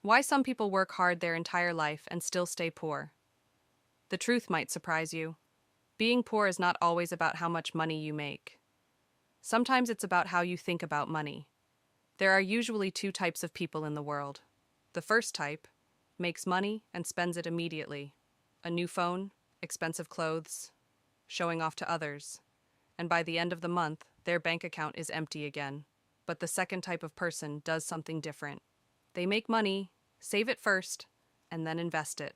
Why some people work hard their entire life and still stay poor. The truth might surprise you. Being poor is not always about how much money you make. Sometimes it's about how you think about money. There are usually two types of people in the world. The first type makes money and spends it immediately. A new phone, expensive clothes, showing off to others. And by the end of the month, their bank account is empty again. But the second type of person does something different. They make money, save it first, and then invest it.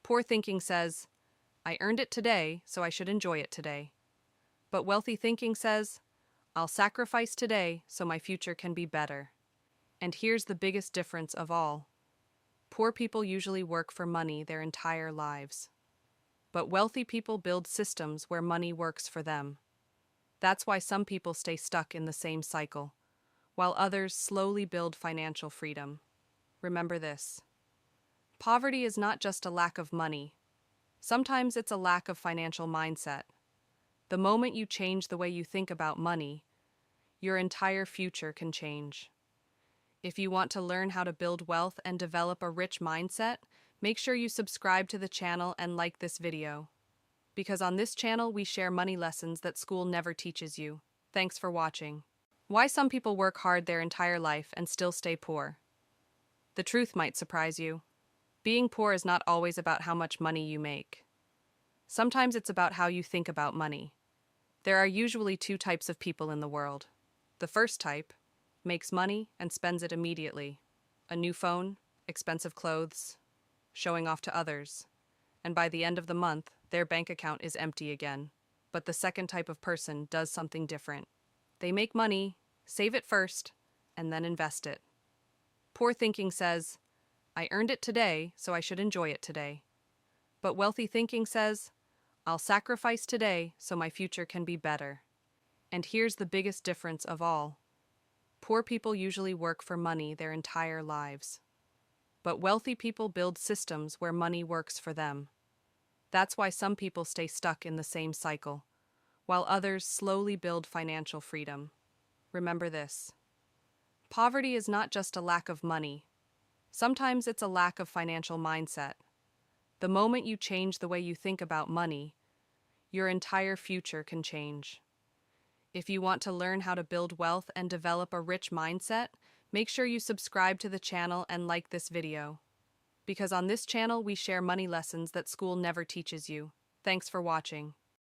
Poor thinking says, I earned it today, so I should enjoy it today. But wealthy thinking says, I'll sacrifice today so my future can be better. And here's the biggest difference of all. Poor people usually work for money their entire lives. But wealthy people build systems where money works for them. That's why some people stay stuck in the same cycle, while others slowly build financial freedom. Remember this. Poverty is not just a lack of money. Sometimes it's a lack of financial mindset. The moment you change the way you think about money, your entire future can change. If you want to learn how to build wealth and develop a rich mindset, make sure you subscribe to the channel and like this video. Because on this channel we share money lessons that school never teaches you. Thanks for watching. Why some people work hard their entire life and still stay poor. The truth might surprise you. Being poor is not always about how much money you make. Sometimes it's about how you think about money. There are usually two types of people in the world. The first type makes money and spends it immediately. A new phone, expensive clothes, showing off to others. And by the end of the month, their bank account is empty again. But the second type of person does something different. They make money, save it first, and then invest it. Poor thinking says, I earned it today, so I should enjoy it today. But wealthy thinking says, I'll sacrifice today so my future can be better. And here's the biggest difference of all. Poor people usually work for money their entire lives. But wealthy people build systems where money works for them. That's why some people stay stuck in the same cycle, while others slowly build financial freedom. Remember this. Poverty is not just a lack of money. Sometimes it's a lack of financial mindset. The moment you change the way you think about money, your entire future can change. If you want to learn how to build wealth and develop a rich mindset, make sure you subscribe to the channel and like this video. Because on this channel we share money lessons that school never teaches you. Thanks for watching.